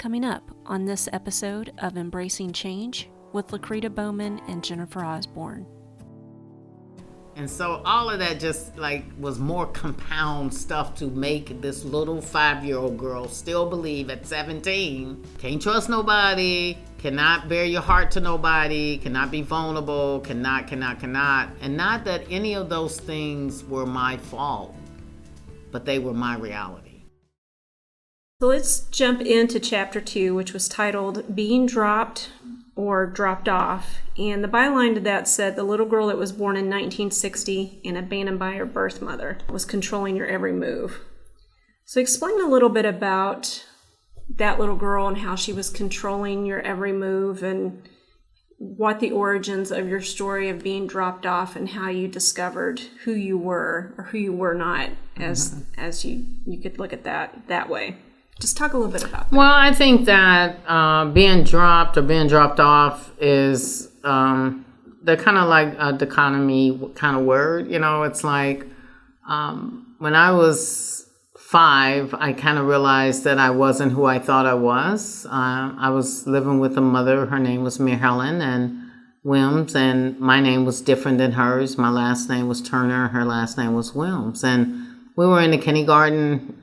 coming up on this episode of Embracing Change with Lucretia Bowman and Jennifer Osborn. And so all of that just was more compound stuff to make this little 5-year-old girl still believe at 17, can't trust nobody, cannot bear your heart to nobody, cannot be vulnerable, cannot. And not that any of those things were my fault, but they were my reality. So let's jump into chapter 2, which was titled Being Dropped or Dropped Off. And the byline to that said, the little girl that was born in 1960 and abandoned by her birth mother was controlling your every move. So explain a little bit about that little girl and how she was controlling your every move, and what the origins of your story of being dropped off and how you discovered who you were or who you were not, as you could look at that way. Just talk a little bit about that. Well, I think that being dropped or being dropped off is they're kind of like a dichotomy kind of word. You know, it's like when I was 5, I kind of realized that I wasn't who I thought I was. I was living with a mother. Her name was Mary Helen and Wilms, and my name was different than hers. My last name was Turner. Her last name was Wilms. And we were in the kindergarten,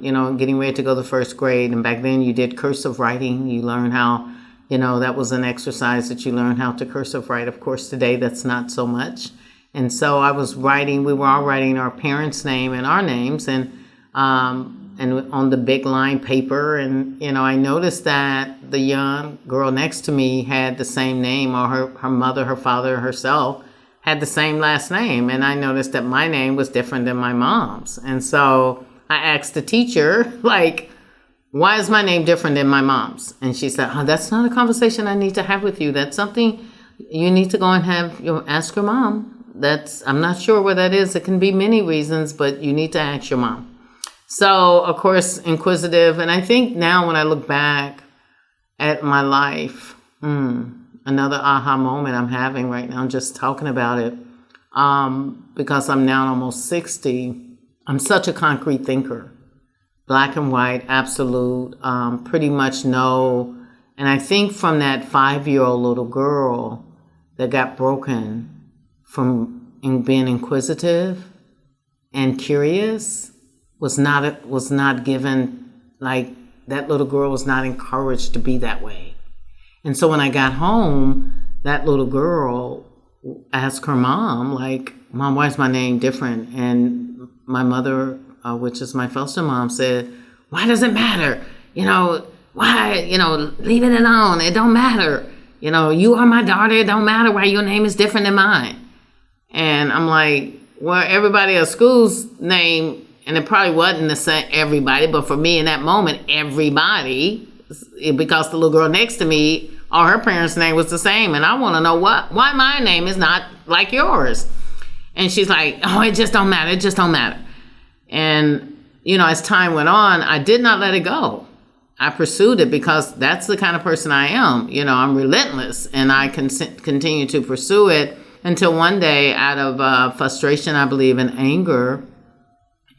getting ready to go to first grade. And back then you did cursive writing. You learned how, that was an exercise that you learned how to cursive write. Of course, today that's not so much. And so I was writing, we were all writing our parents' name and our names and on the big line paper. And, I noticed that the young girl next to me had the same name, or her mother, her father, herself had the same last name. And I noticed that my name was different than my mom's. And so I asked the teacher, why is my name different than my mom's? And she said, that's not a conversation I need to have with you. That's something you need to go and ask your mom. I'm not sure what that is. It can be many reasons, but you need to ask your mom. So, of course, inquisitive. And I think now when I look back at my life, another aha moment I'm having right now, just talking about it, because I'm now almost 60. I'm such a concrete thinker, black and white, absolute, pretty much know. And I think from that 5-year-old little girl that got broken from being inquisitive and curious, was not given, that little girl was not encouraged to be that way. And so when I got home, that little girl asked her mom, Mom, why is my name different? And my mother, which is my foster mom, said, why does it matter? Why, leave it alone. It don't matter. You are my daughter. It don't matter why your name is different than mine. And I'm like, well, everybody at school's name, and it probably wasn't the same, everybody, but for me in that moment, everybody, because the little girl next to me, all her parents' name was the same. And I want to know why my name is not like yours. And she's like, oh, it just don't matter. It just don't matter. And, as time went on, I did not let it go. I pursued it because that's the kind of person I am. I'm relentless, and I continue to pursue it until one day, out of frustration, I believe, and anger,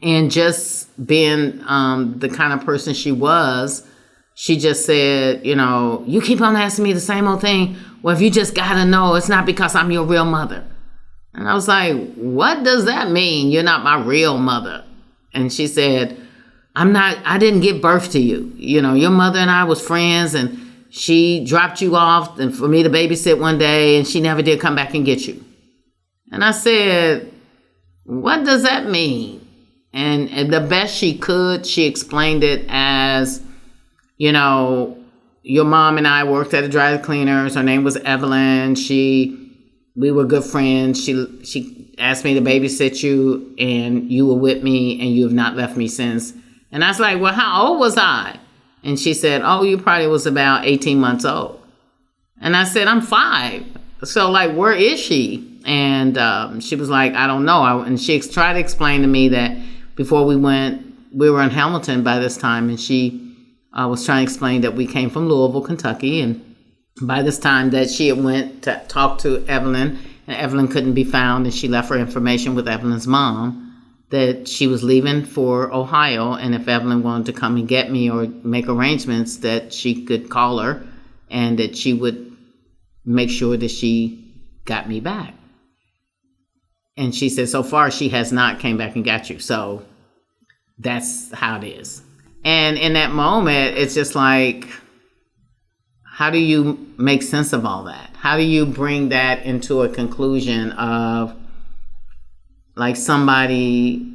and just being the kind of person she was, she just said, you keep on asking me the same old thing. Well, if you just got to know, it's not because I'm your real mother. And I was like, what does that mean? You're not my real mother. And she said, I didn't give birth to you. Your mother and I was friends, and she dropped you off and for me to babysit one day, and she never did come back and get you. And I said, what does that mean? And the best she could, she explained it as, your mom and I worked at a dry cleaners. Her name was Evelyn. We were good friends. She asked me to babysit you, and you were with me, and you have not left me since. And I was like, well, how old was I? And she said, oh, you probably was about 18 months old. And I said, I'm 5. So where is she? And she was like, I don't know. And she tried to explain to me that before we were in Hamilton by this time, and she was trying to explain that we came from Louisville, Kentucky, and by this time that she had went to talk to Evelyn, and Evelyn couldn't be found, and she left her information with Evelyn's mom. that she was leaving for Ohio, and if Evelyn wanted to come and get me or make arrangements, that she could call her and that she would make sure that she got me back. And she said, so far she has not came back and got you. So that's how it is. And in that moment, it's just like, how do you make sense of all that? How do you bring that into a conclusion of, like, somebody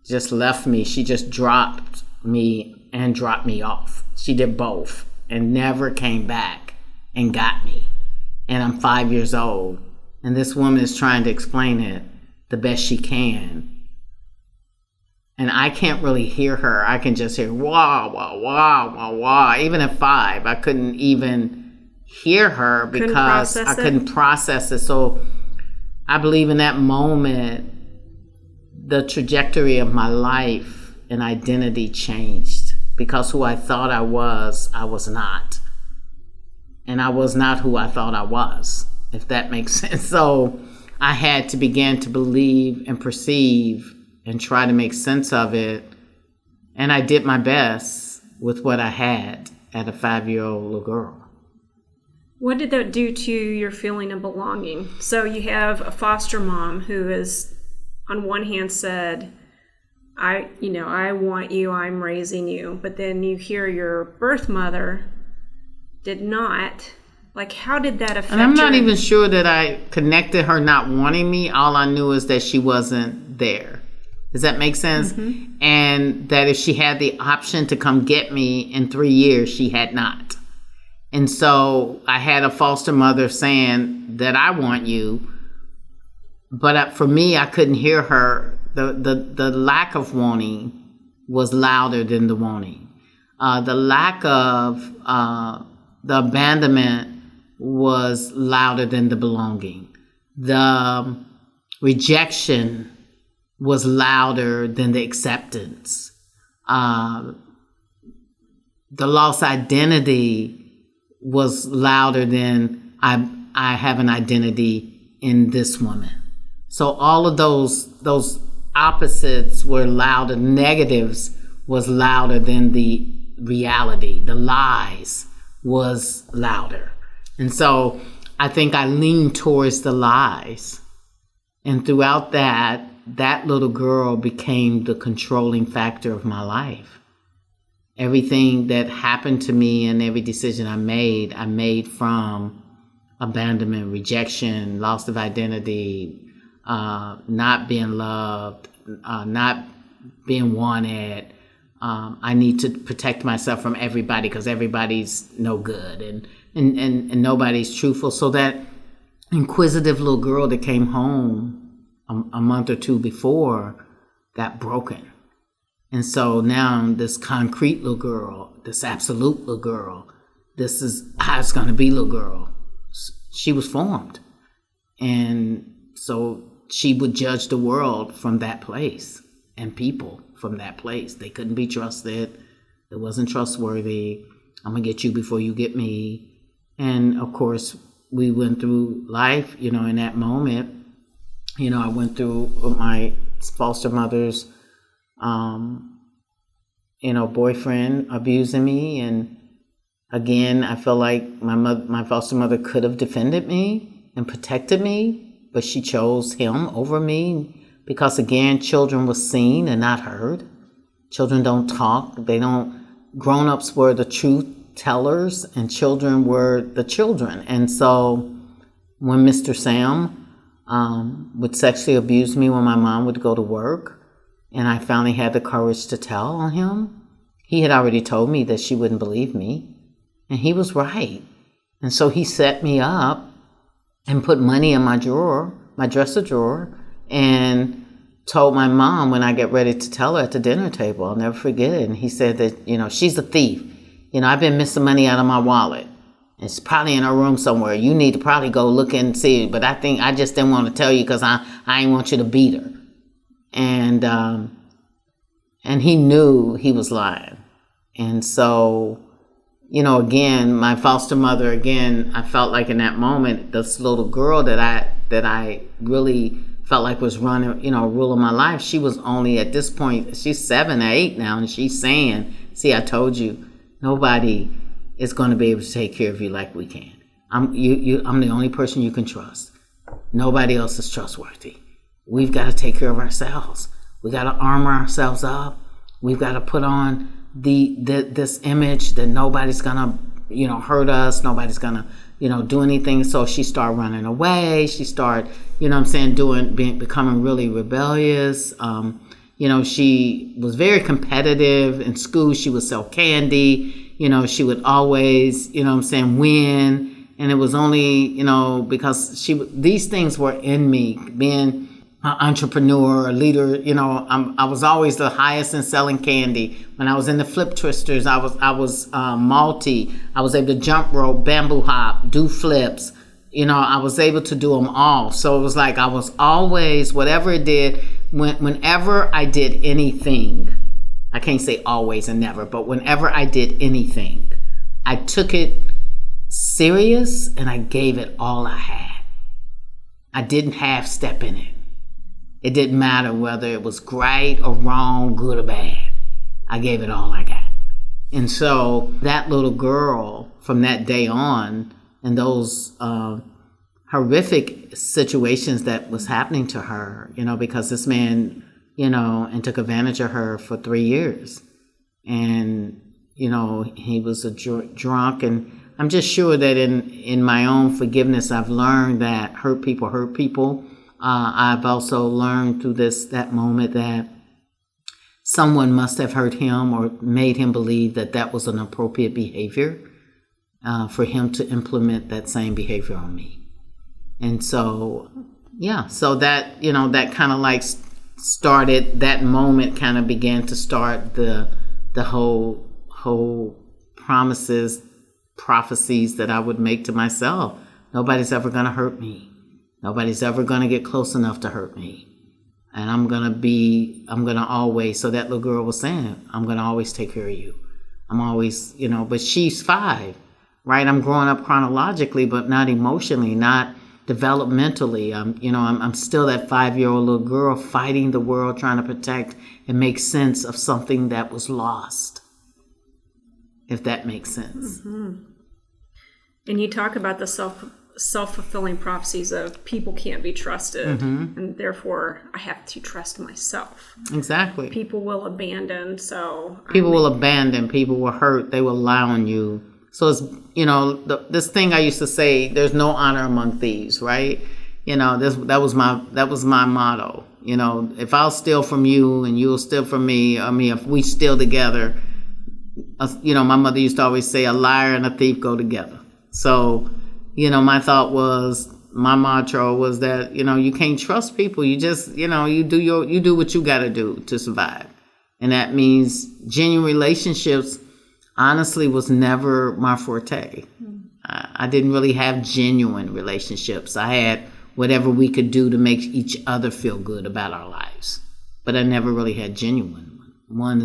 just left me. She just dropped me and dropped me off. She did both and never came back and got me. And I'm 5 years old. And this woman is trying to explain it the best she can. And I can't really hear her. I can just hear wah, wah, wah, wah, wah. Even at 5, I couldn't even hear her because I couldn't process it. So I believe in that moment, the trajectory of my life and identity changed, because who I thought I was not. And I was not who I thought I was, if that makes sense. So I had to begin to believe and perceive and try to make sense of it. And I did my best with what I had at a 5-year-old little girl. What did that do to your feeling of belonging? So you have a foster mom who is, on one hand, said, I want you, I'm raising you. But then you hear your birth mother did not. Like, how did that affect? And I'm not even sure that I connected her not wanting me. All I knew is that she wasn't there. Does that make sense? Mm-hmm. And that if she had the option to come get me in 3 years, she had not. And so I had a foster mother saying that I want you. But for me, I couldn't hear her. The lack of wanting was louder than the wanting. The lack of the abandonment was louder than the belonging. The rejection was louder than the acceptance. The lost identity was louder than I have an identity in this woman. So all of those opposites were louder. Negatives was louder than the reality. The lies was louder. And so I think I leaned towards the lies. And throughout that little girl became the controlling factor of my life. Everything that happened to me and every decision I made from abandonment, rejection, loss of identity, not being loved, not being wanted. I need to protect myself from everybody because everybody's no good and nobody's truthful. So that inquisitive little girl that came home a month or two before got broken. And so now this concrete little girl, this absolute little girl, this is how it's going to be little girl. She was formed. And so she would judge the world from that place and people from that place. They couldn't be trusted. It wasn't trustworthy. I'm going to get you before you get me. And of course, we went through life, in that moment. I went through my foster mother's, boyfriend abusing me. And again, I feel like my foster mother could have defended me and protected me, but she chose him over me because, again, children were seen and not heard. Children don't talk. Grown-ups were the truth tellers and children were the children. And so when Mr. Sam would sexually abuse me when my mom would go to work, and I finally had the courage to tell on him, he had already told me that she wouldn't believe me. And he was right. And so he set me up and put money in my drawer, my dresser drawer, and told my mom when I get ready to tell her at the dinner table. I'll never forget it. And he said that, she's a thief. I've been missing money out of my wallet. It's probably in her room somewhere. You need to probably go look and see it. But I think I just didn't want to tell you because I didn't want you to beat her. And he knew he was lying. And so, again, my foster mother, I felt like in that moment, this little girl that I really felt like was running, ruling my life. She was only at this point, she's 7 or 8 now, and she's saying, see, I told you, nobody is going to be able to take care of you like we can. I'm the only person you can trust. Nobody else is trustworthy. We've got to take care of ourselves. We got to armor ourselves up. We've got to put on this image that nobody's gonna, hurt us. Nobody's gonna, do anything. So she started running away. She started, becoming really rebellious. She was very competitive in school. She would sell candy. She would always, win. And it was only, because these things were in me, being an entrepreneur, a leader. I was always the highest in selling candy. When I was in the flip twisters, I was multi. I was able to jump rope, bamboo hop, do flips. I was able to do them all. So it was like I was always, whatever it did, whenever I did anything, I can't say always and never, but whenever I did anything, I took it serious and I gave it all I had. I didn't half step in it. It didn't matter whether it was right or wrong, good or bad. I gave it all I got. And so that little girl, from that day on, and those horrific situations that was happening to her, because this man, and took advantage of her for 3 years. And, he was a drunk. And I'm just sure that in my own forgiveness, I've learned that hurt people hurt people. I've also learned through that moment that someone must have hurt him or made him believe that was an appropriate behavior for him to implement that same behavior on me. And so, so that, that kind of like started, that moment kind of began to start the whole prophecies that I would make to myself. Nobody's ever going to hurt me. Nobody's ever going to get close enough to hurt me. And I'm going to always, so that little girl was saying, I'm going to always take care of you. I'm always, but she's 5, right? I'm growing up chronologically, but not emotionally, not developmentally. I'm still that 5-year-old little girl fighting the world, trying to protect and make sense of something that was lost, if that makes sense. Mm-hmm. And you talk about the self-fulfilling prophecies of people can't be trusted, and therefore I have to trust myself. Exactly. People will abandon, so... People will abandon, people will hurt, they will lie on you. So it's, this thing I used to say, there's no honor among thieves, right? That was my motto. If I'll steal from you and you'll steal from me, if we steal together, my mother used to always say a liar and a thief go together. So, my thought was, my mantra was that, you can't trust people. You just, you do what you got to do to survive. And that means genuine relationships, honestly, was never my forte. I didn't really have genuine relationships. I had whatever we could do to make each other feel good about our lives. But I never really had genuine one.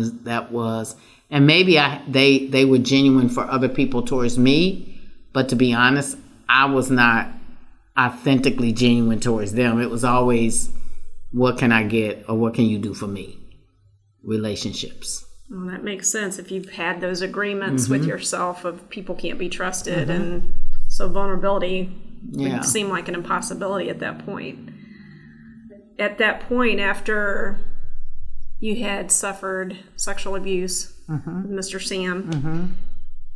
And maybe they were genuine for other people towards me. But to be honest, I was not authentically genuine towards them. It was always, what can I get or what can you do for me? Relationships. Well, that makes sense if you've had those agreements with yourself of people can't be trusted. And so vulnerability would seem like an impossibility at that point. At that point, after you had suffered sexual abuse with Mr. Sam,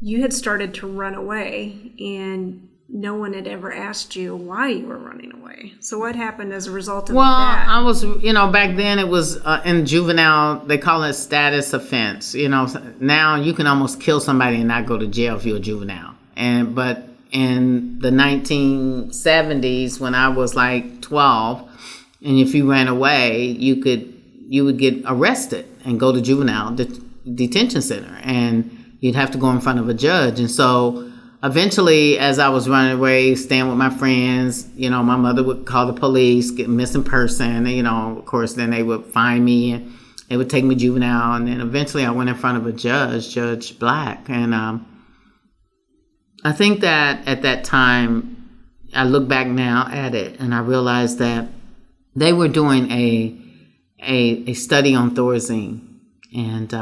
you had started to run away, and no one had ever asked you why you were running away. So what happened as a result of that? Well, I was, back then it was in juvenile, they call it status offense. Now you can almost kill somebody and not go to jail if you're a juvenile. But in the 1970s, when I was like 12, and if you ran away, you would get arrested and go to juvenile detention center, and you'd have to go in front of a judge. And so eventually, as I was running away, staying with my friends, my mother would call the police, get missing person, and, of course, then they would find me and they would take me to juvenile. And then eventually I went in front of a judge, Judge Black. And I think that at that time, I look back now at it and I realized that they were doing a study on Thorazine. And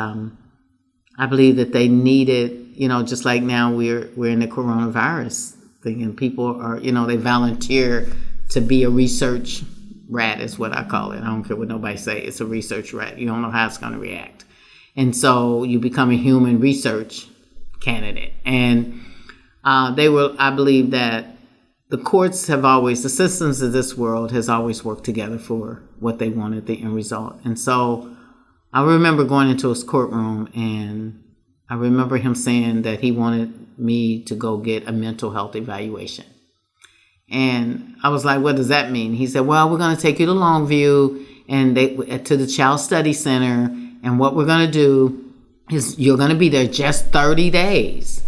I believe that they needed, just like now we're in the coronavirus thing, and people are, they volunteer to be a research rat is what I call it. I don't care what nobody say. It's a research rat. You don't know how it's going to react. And so you become a human research candidate. And I believe that the courts have always, the systems of this world has always worked together for what they wanted, the end result. And so I remember going into his courtroom, and I remember him saying that he wanted me to go get a mental health evaluation. And I was like, what does that mean? He said, well, we're going to take you to Longview and to the Child Study Center. And what we're going to do is you're going to be there just 30 days.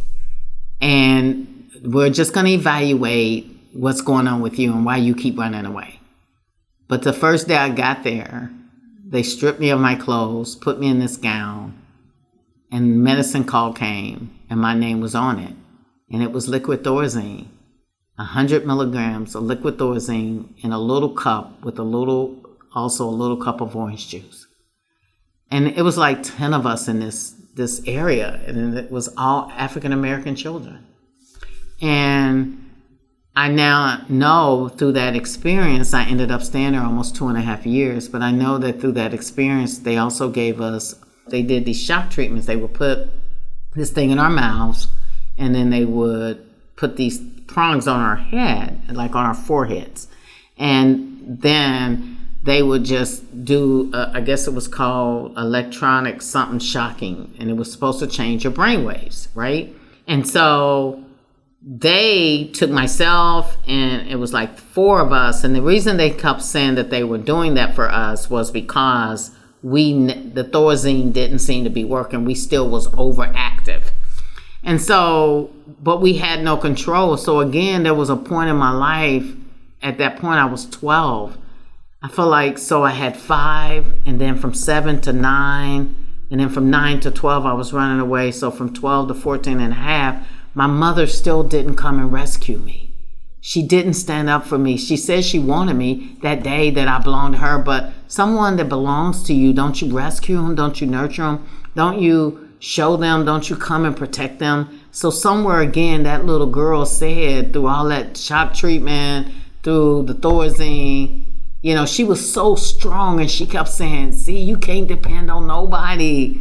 And we're just going to evaluate what's going on with you and why you keep running away. But the first day I got there, they stripped me of my clothes, put me in this gown, and medicine call came, and my name was on it. And it was liquid Thorazine, 100 milligrams of liquid Thorazine in a little cup with also a little cup of orange juice. And it was like 10 of us in this area, and it was all African-American children. And I now know through that experience, I ended up staying there almost 2.5 years, but I know that through that experience, they also they did these shock treatments. They would put this thing in our mouths, and then they would put these prongs on our head, like on our foreheads. And then they would just do, I guess it was called electronic something shocking, and it was supposed to change your brainwaves, right? And so they took myself, and it was like 4 of us. And the reason they kept saying that they were doing that for us was because the Thorazine didn't seem to be working. We still was overactive. And so, but we had no control. So again, there was a point in my life, at that point I was 12. I feel like, so I had 5, and then from 7 to 9, and then from 9 to 12, I was running away. So from 12 to 14 and a half, my mother still didn't come and rescue me. She didn't stand up for me. She said she wanted me that day that I belonged to her, but someone that belongs to you, don't you rescue them? Don't you nurture them? Don't you show them? Don't you come and protect them? So somewhere again, that little girl said, through all that shock treatment, through the Thorazine, she was so strong, and she kept saying, see, you can't depend on nobody.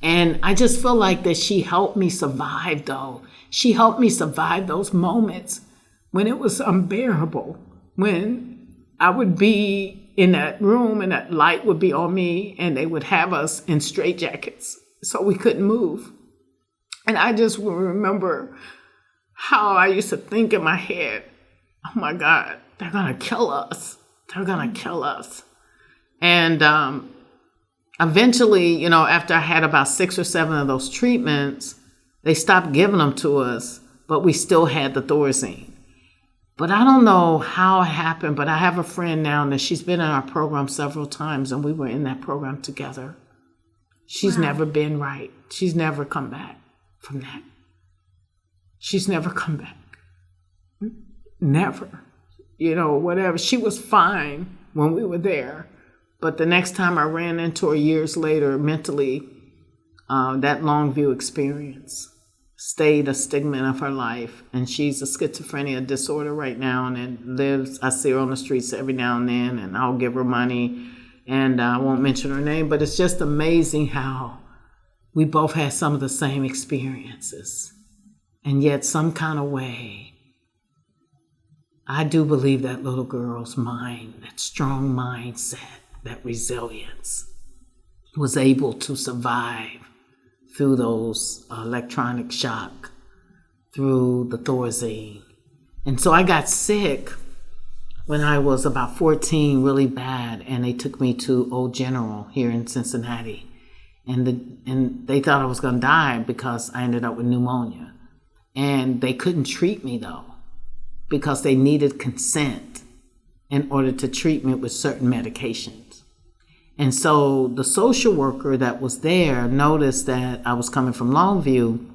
And I just feel like that she helped me survive, though. She helped me survive those moments when it was unbearable, when I would be in that room and that light would be on me, and they would have us in straitjackets so we couldn't move. And I just will remember how I used to think in my head, oh my God, they're going to kill us. They're going to kill us. And eventually, after I had about 6 or 7 of those treatments, they stopped giving them to us, but we still had the Thorazine. But I don't know how it happened, but I have a friend now that she's been in our program several times, and we were in that program together. She's never been right. She's never come back from that. She's never come back. Never. Whatever. She was fine when we were there. But the next time I ran into her years later, mentally, that Longview experience stayed a stigma of her life. And she's a schizophrenia disorder right now, and I see her on the streets every now and then, and I'll give her money, and I won't mention her name, but it's just amazing how we both had some of the same experiences. And yet some kind of way, I do believe that little girl's mind, that strong mindset, that resilience, was able to survive through those electronic shock, through the Thorazine. And so I got sick when I was about 14, really bad, and they took me to Old General here in Cincinnati. And they thought I was going to die because I ended up with pneumonia. And they couldn't treat me, though, because they needed consent in order to treat me with certain medications. And so the social worker that was there noticed that I was coming from Longview,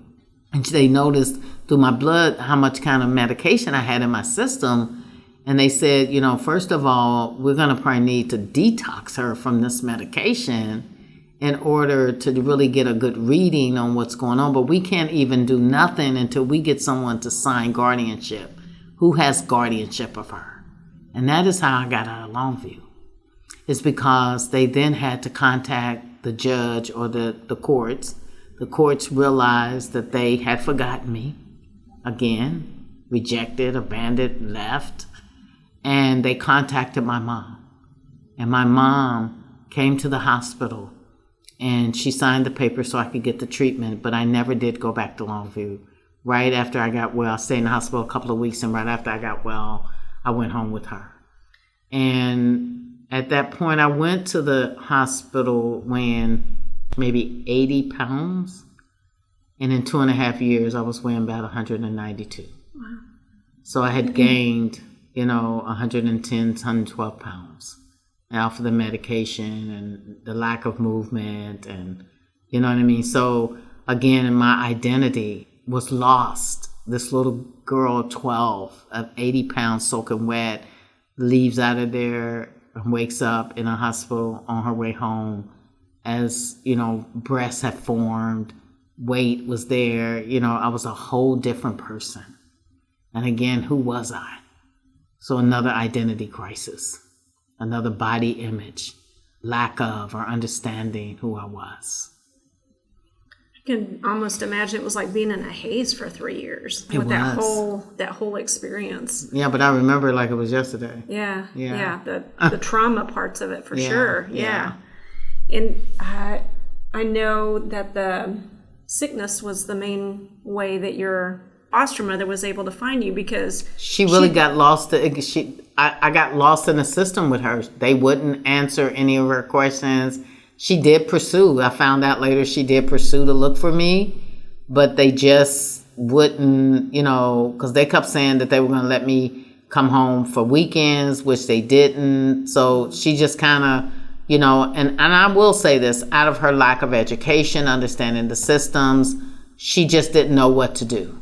and they noticed through my blood how much kind of medication I had in my system. And they said, first of all, we're going to probably need to detox her from this medication in order to really get a good reading on what's going on. But we can't even do nothing until we get someone to sign guardianship. Who has guardianship of her? And that is how I got out of Longview. It's because they then had to contact the judge or the courts. The courts realized that they had forgotten me again, rejected, abandoned, left. And they contacted my mom. And my mom came to the hospital and she signed the paper so I could get the treatment. But I never did go back to Longview. Right after I got well, I stayed in the hospital a couple of weeks. And right after I got well, I went home with her. And at that point, I went to the hospital weighing maybe 80 pounds. And in 2.5 years, I was weighing about 192. Wow. So I had gained 110, 112 pounds off of the medication and the lack of movement and, you know what I mean? So again, my identity was lost. This little girl, 12, of 80 pounds soaking wet, leaves out of there and wakes up in a hospital on her way home as, breasts had formed, weight was there. I was a whole different person. And again, who was I? So another identity crisis, another body image, lack of or understanding who I was. I can almost imagine it was like being in a haze for 3 years with that whole experience. Yeah, but I remember it like it was yesterday. Yeah. The trauma parts of it for sure. Yeah. And I know that the sickness was the main way that your foster mother was able to find you, because she really got lost. I got lost in the system with her. They wouldn't answer any of her questions. She did pursue. I found out later she did pursue to look for me, but they just wouldn't, because they kept saying that they were going to let me come home for weekends, which they didn't. So she just kind of, and I will say this, out of her lack of education, understanding the systems, she just didn't know what to do.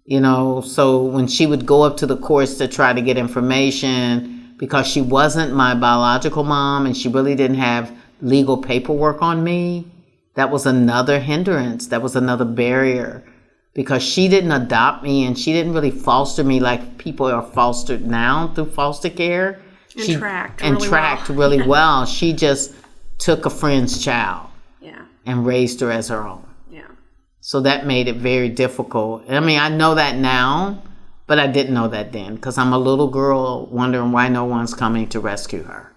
So when she would go up to the courts to try to get information, because she wasn't my biological mom and she really didn't have legal paperwork on me, that was another hindrance. That was another barrier, because she didn't adopt me and she didn't really foster me like people are fostered now through foster care. And tracked really well. She just took a friend's child and raised her as her own. So that made it very difficult. I mean, I know that now, but I didn't know that then, because I'm a little girl wondering why no one's coming to rescue her.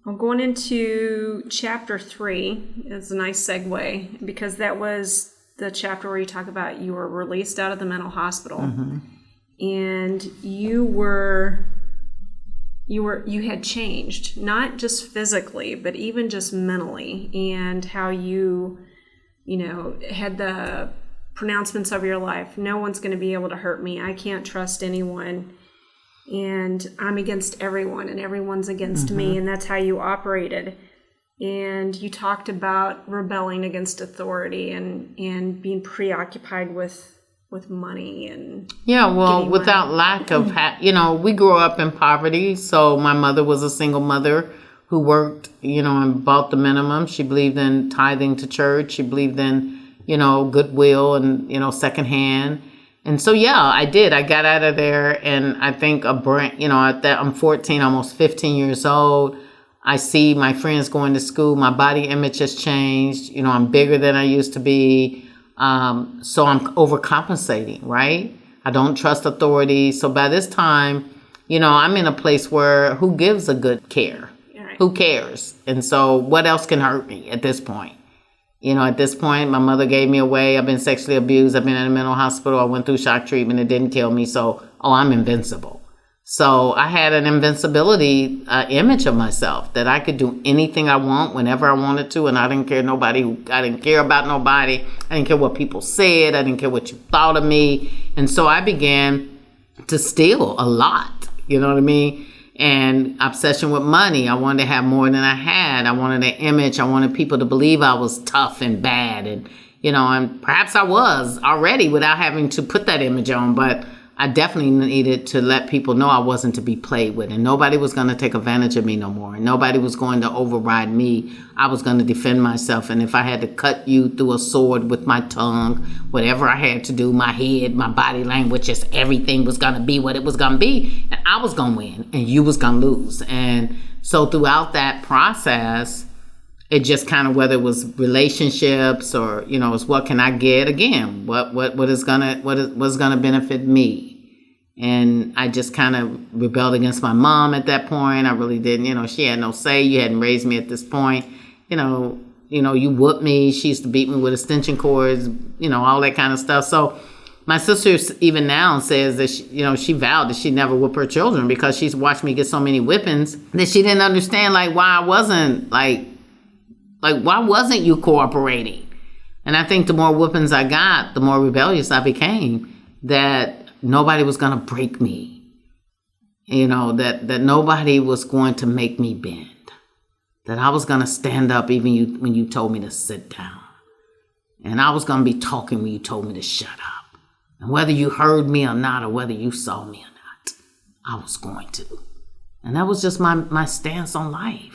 Well, going into chapter 3 is a nice segue, because that was the chapter where you talk about you were released out of the mental hospital, and you had changed, not just physically, but even just mentally, and how you had the pronouncements of your life. No one's going to be able to hurt me. I can't trust anyone. And I'm against everyone and everyone's against me. And that's how you operated. And you talked about rebelling against authority and being preoccupied with money and without lack of, we grew up in poverty. So my mother was a single mother who worked, and bought the minimum. She believed in tithing to church. She believed in, goodwill and, secondhand. And so, I did. I got out of there, and I think I'm 14, almost 15 years old. I see my friends going to school. My body image has changed. I'm bigger than I used to be. So I'm overcompensating, right? I don't trust authority. So by this time, I'm in a place where who gives a good care? Who cares? And so what else can hurt me at this point? At this point, my mother gave me away. I've been sexually abused. I've been in a mental hospital. I went through shock treatment. It didn't kill me. So, I'm invincible. So I had an invincibility image of myself, that I could do anything I want whenever I wanted to. And I didn't care I didn't care about nobody. I didn't care what people said. I didn't care what you thought of me. And so I began to steal a lot. You know what I mean? And obsession with money. I wanted to have more than I had. I wanted an image. I wanted people to believe I was tough and bad. And, and perhaps I was already without having to put that image on. But I definitely needed to let people know I wasn't to be played with, and nobody was going to take advantage of me no more. And nobody was going to override me. I was going to defend myself. And if I had to cut you through a sword with my tongue, whatever I had to do, my head, my body language, just everything was going to be what it was going to be. And I was going to win and you was going to lose. And so throughout that process, it just kind of, whether it was relationships or, you know, it's what can I get again? What's gonna benefit me? And I just kind of rebelled against my mom at that point. I really didn't, you know, she had no say. You hadn't raised me at this point. You know, you whooped me. She used to beat me with extension cords, you know, all that kind of stuff. So my sister even now says that she vowed that she'd never whoop her children because she's watched me get so many whippings that she didn't understand why I wasn't why wasn't you cooperating? And I think the more whoopings I got, the more rebellious I became, that nobody was going to break me. You know, that nobody was going to make me bend. That I was going to stand up even when you told me to sit down. And I was going to be talking when you told me to shut up. And whether you heard me or not, or whether you saw me or not, I was going to. And that was just my stance on life.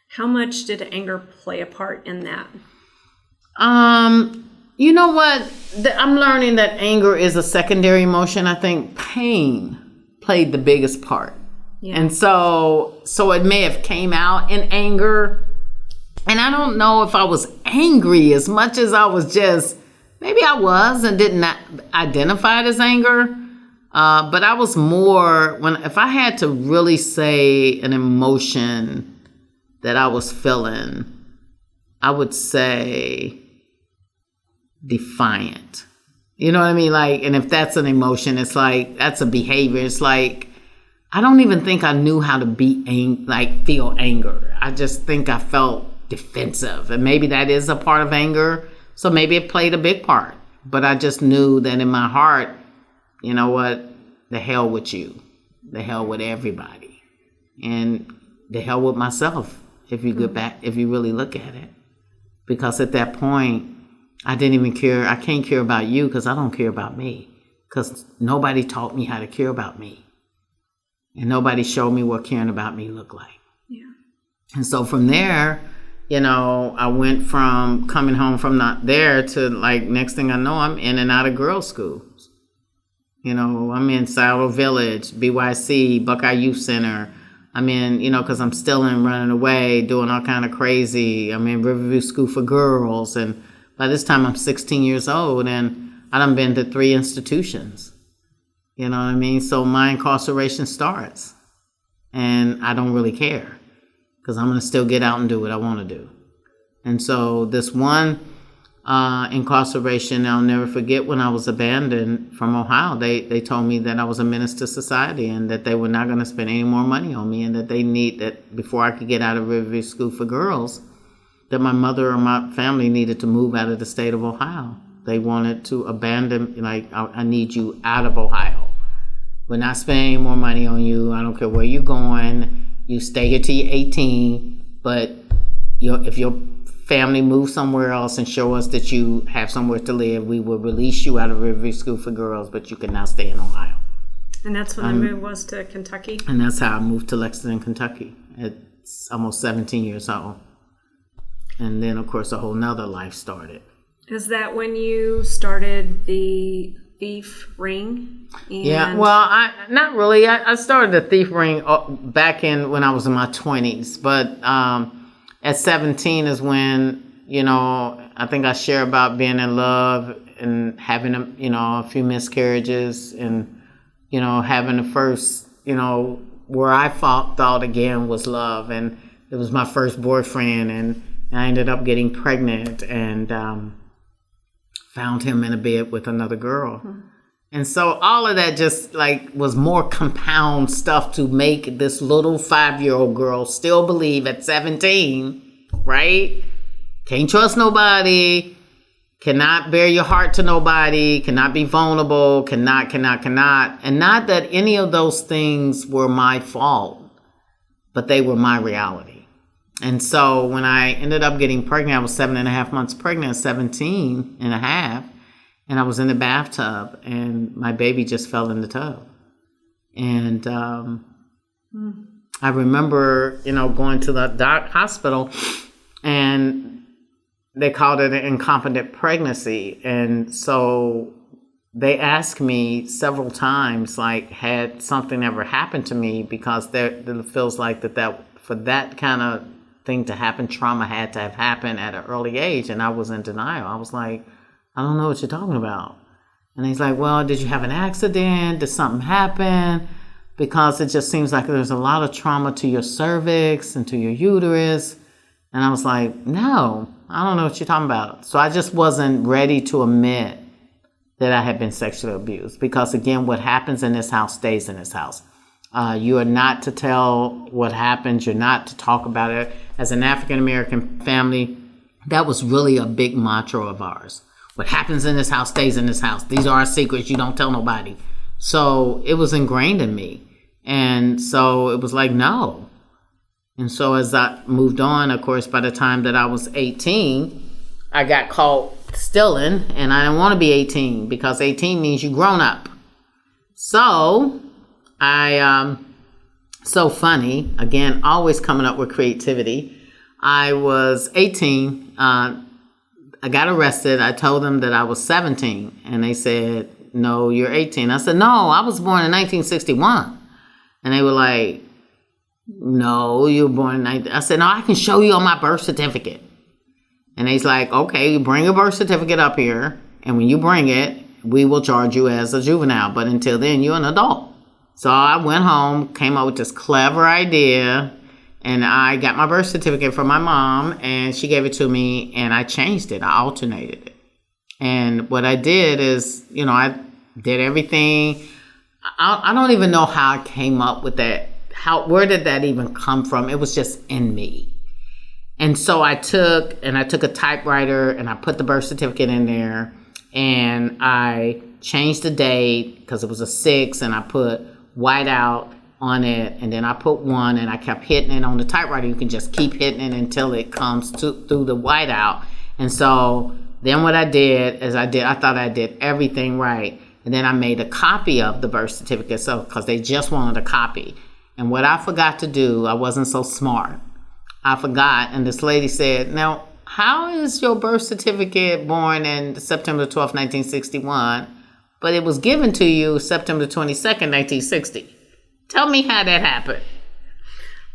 How much did anger play a part in that? You know what? I'm learning that anger is a secondary emotion. I think pain played the biggest part. Yeah. And so it may have came out in anger. And I don't know if I was angry as much as I was just, maybe I was and didn't identify it as anger. But I was more, if I had to really say an emotion that I was feeling, I would say defiant. You know what I mean? And if that's an emotion, it's that's a behavior. It's I don't even think I knew how to feel anger. I just think I felt defensive. And maybe that is a part of anger. So maybe it played a big part. But I just knew that in my heart, you know what? The hell with you. The hell with everybody. And the hell with myself. If you get back, if you really look at it. Because at that point, I didn't even care. I can't care about you because I don't care about me. Because nobody taught me how to care about me. And nobody showed me what caring about me looked like. Yeah. And so from there, you know, I went from coming home from not there to next thing I know, I'm in and out of girls' schools. You know, I'm in Saddle Village, BYC, Buckeye Youth Center. I'm in, you know, because I'm still in running away, doing all kind of crazy. I'm in Riverview School for Girls. And by this time, I'm 16 years old, and I done been to 3 institutions. You know what I mean? So my incarceration starts. And I don't really care because I'm going to still get out and do what I want to do. And so this one incarceration, I'll never forget when I was abandoned from Ohio. They told me that I was a menace to society and that they were not going to spend any more money on me, and that they need that before I could get out of Riverview School for Girls, that my mother or my family needed to move out of the state of Ohio. They wanted to abandon, I need you out of Ohio. We're not spending any more money on you. I don't care where you're going. You stay here till you're 18, but if your family move somewhere else and show us that you have somewhere to live, we will release you out of Riverview School for Girls, but you can now stay in Ohio. And that's when the move was to Kentucky? And that's how I moved to Lexington, Kentucky at almost 17 years old. And then, of course, a whole nother life started. Is that when you started the thief ring? Yeah, well, not really. I started the thief ring back when I was in my 20s, but at 17 is when, you know, I think I share about being in love and having a few miscarriages and, you know, having the first, you know, where I thought again was love. And it was my first boyfriend, and I ended up getting pregnant and found him in a bed with another girl. Mm-hmm. And so all of that just was more compound stuff to make this little 5-year-old girl still believe at 17, right? Can't trust nobody, cannot bear your heart to nobody, cannot be vulnerable, cannot. And not that any of those things were my fault, but they were my reality. And so when I ended up getting pregnant, I was 7.5 months pregnant at 17 and a half. And I was in the bathtub, and my baby just fell in the tub. And I remember, going to the hospital, and they called it an incompetent pregnancy. And so they asked me several times, like, had something ever happened to me, because it feels like that for that kind of thing to happen, trauma had to have happened at an early age. And I was in denial. I was like, I don't know what you're talking about. And he's like, well, did you have an accident? Did something happen? Because it just seems like there's a lot of trauma to your cervix and to your uterus. And I was like, no, I don't know what you're talking about. So I just wasn't ready to admit that I had been sexually abused. Because again, what happens in this house stays in this house. You are not to tell what happens. You're not to talk about it. As an African-American family, that was really a big mantra of ours. What happens in this house stays in this house. These are our secrets. You don't tell nobody. So it was ingrained in me. And so it was like, no. And so as I moved on, of course, by the time that I was 18, I got caught stealing. And I didn't want to be 18, because 18 means you grown up. So so funny, again, always coming up with creativity. I was 18. I got arrested. I told them that I was 17, and they said, no, you're 18. I said, no, I was born in 1961. And they were like, no, you were born in 19. I said, no, I can show you on my birth certificate. And he's like, okay, you bring your birth certificate up here, and when you bring it, we will charge you as a juvenile. But until then, you're an adult. So I went home, came up with this clever idea, and I got my birth certificate from my mom, and she gave it to me, and I changed it. I alternated it. And what I did is, I did everything. I don't even know how I came up with that. Where did that even come from? It was just in me. And so I took a typewriter, and I put the birth certificate in there, and I changed the date because it was a 6, and I put white out on it, and then I put 1, and I kept hitting it on the typewriter. You can just keep hitting it until it comes through the whiteout. And so then what I did is I thought I did everything right, and then I made a copy of the birth certificate, so because they just wanted a copy. And what I forgot to do, I wasn't so smart. I forgot, and this lady said, now, how is your birth certificate born in September 12th, 1961, but it was given to you September 22nd, 1960? Tell me how that happened.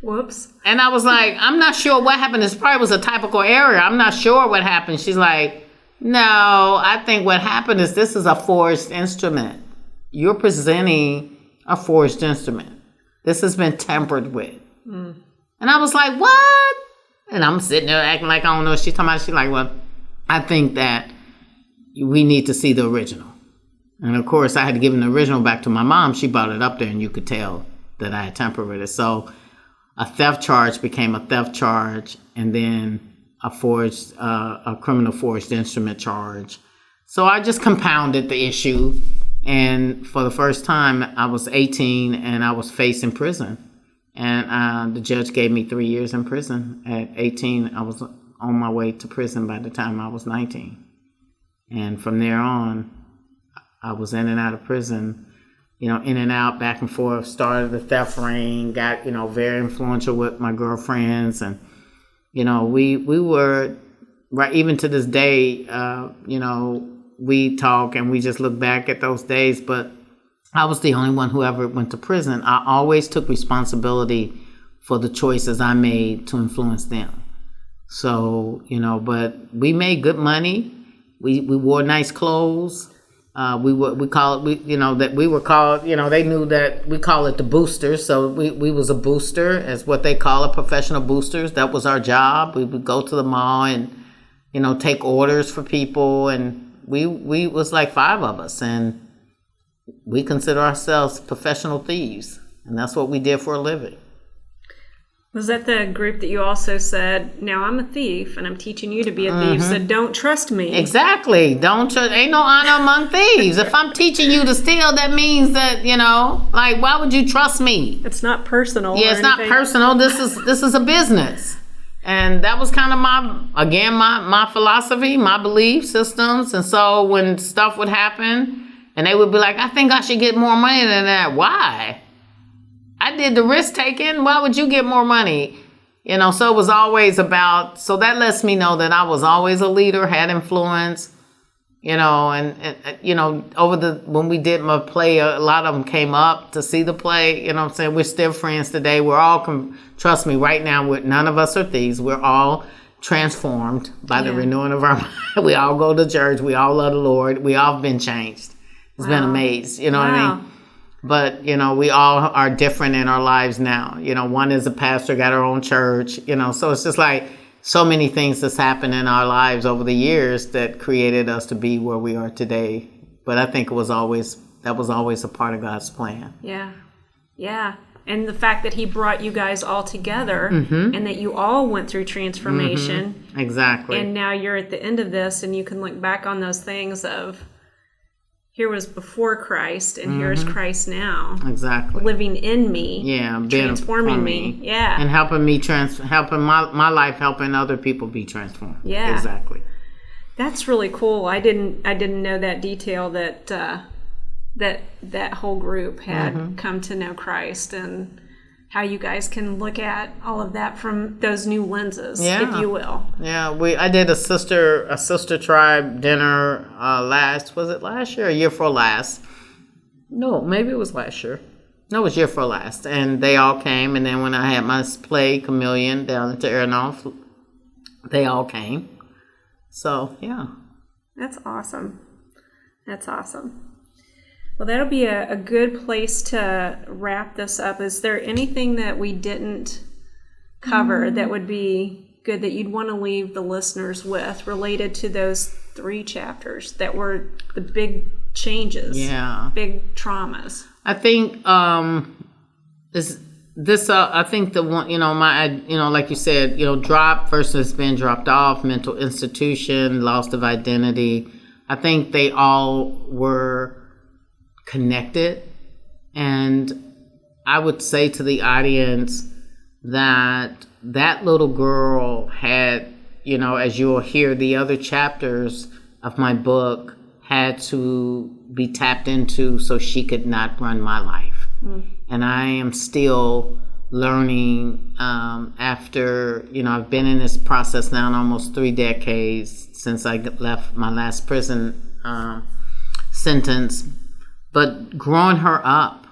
Whoops. And I was like, I'm not sure what happened. This probably was a typical error. I'm not sure what happened. She's like, no, I think what happened is this is a forged instrument. You're presenting a forged instrument. This has been tampered with. And I was like, what? And I'm sitting there acting like I don't know what she's talking about. She's like, well, I think that we need to see the original. And of course, I had to give the original back to my mom. She brought it up there, and you could tell that I had tampered with it. So a theft charge became a theft charge, and then a criminal forged instrument charge. So I just compounded the issue. And for the first time, I was 18, and I was facing prison. And the judge gave me 3 years in prison. At 18, I was on my way to prison by the time I was 19. And from there on, I was in and out of prison, in and out, back and forth, started the theft ring, got, very influential with my girlfriends. And, we were, right, even to this day, we talk and we just look back at those days. But I was the only one who ever went to prison. I always took responsibility for the choices I made to influence them. So, but we made good money. We wore nice clothes. They knew that we call it the boosters. So we was a booster, as what they call it, professional boosters. That was our job. We would go to the mall and, take orders for people. And we was like 5 of us, and we consider ourselves professional thieves. And that's what we did for a living. Was that the group that you also said, now I'm a thief and I'm teaching you to be a thief, so don't trust me? Exactly. Don't trust. Ain't no honor among thieves. If I'm teaching you to steal, that means that, why would you trust me? It's not personal. Yeah, it's not personal. This is a business. And that was kind of my philosophy, my belief systems. And so when stuff would happen and they would be like, I think I should get more money than that. Why? I did the risk taking. Why would you get more money? So it was always about, so that lets me know that I was always a leader, had influence, and when we did my play, a lot of them came up to see the play, what I'm saying? We're still friends today. We're all, trust me, right now, none of us are thieves. We're all transformed by the renewing of our mind. We all go to church. We all love the Lord. We all have been changed. It's been amazing. You know what I mean? But, we all are different in our lives now. One is a pastor, got her own church, so it's just like so many things that's happened in our lives over the years that created us to be where we are today. But I think that was always a part of God's plan. Yeah. Yeah. And the fact that he brought you guys all together and that you all went through transformation. Exactly. And now you're at the end of this and you can look back on those things of, here was before Christ, and here's Christ now. Exactly. Living in me. Yeah. Transforming me. Yeah. And helping me, helping my life, helping other people be transformed. Yeah. Exactly. That's really cool. I didn't know that detail that that whole group had come to know Christ, and how you guys can look at all of that from those new lenses, if you will. Yeah, I did a sister tribe dinner was it last year or year before last? No, maybe it was last year. No, it was year before last. And they all came, and then when I had my play Chameleon down at the Aeronaut, they all came. So, yeah. That's awesome. That's awesome. Well, that'll be a good place to wrap this up. Is there anything that we didn't cover that would be good that you'd want to leave the listeners with related to those 3 chapters that were the big changes, big traumas? I think I think the one, like you said, drop versus being dropped off, mental institution, loss of identity. I think they all were connected, and I would say to the audience that little girl had, as you'll hear, the other chapters of my book had to be tapped into so she could not run my life. And I am still learning after, I've been in this process now in almost 3 decades since I left my last prison sentence. But growing her up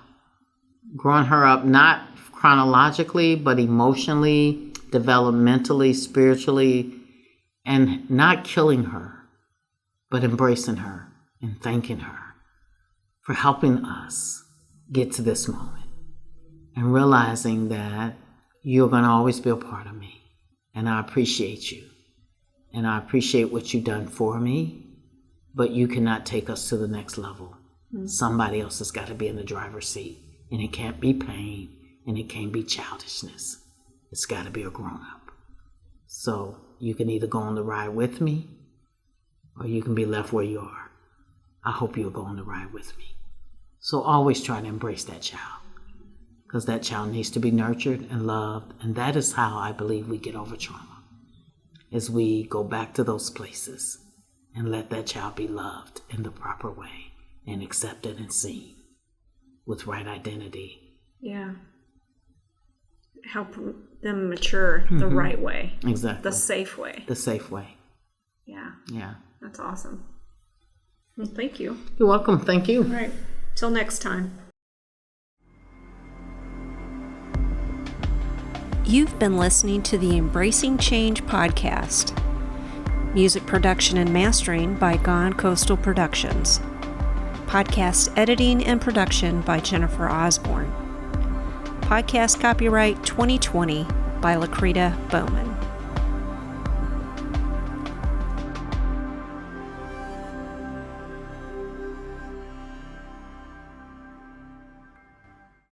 not chronologically, but emotionally, developmentally, spiritually, and not killing her, but embracing her and thanking her for helping us get to this moment and realizing that you're going to always be a part of me. And I appreciate you. And I appreciate what you've done for me, but you cannot take us to the next level. Somebody else has got to be in the driver's seat, and it can't be pain, and it can't be childishness. It's got to be a grown-up. So you can either go on the ride with me, or you can be left where you are. I hope you'll go on the ride with me. So always try to embrace that child, because that child needs to be nurtured and loved, and that is how I believe we get over trauma, as we go back to those places and let that child be loved in the proper way. And accepted and seen with right identity. Yeah. Help them mature the right way. Exactly. The safe way. The safe way. Yeah. Yeah. That's awesome. Well, thank you. You're welcome. Thank you. All right. Till next time. You've been listening to the Embracing Change podcast. Music production and mastering by Gone Coastal Productions. Podcast editing and production by Jennifer Osborn. Podcast copyright 2020 by Lucretia Bowman.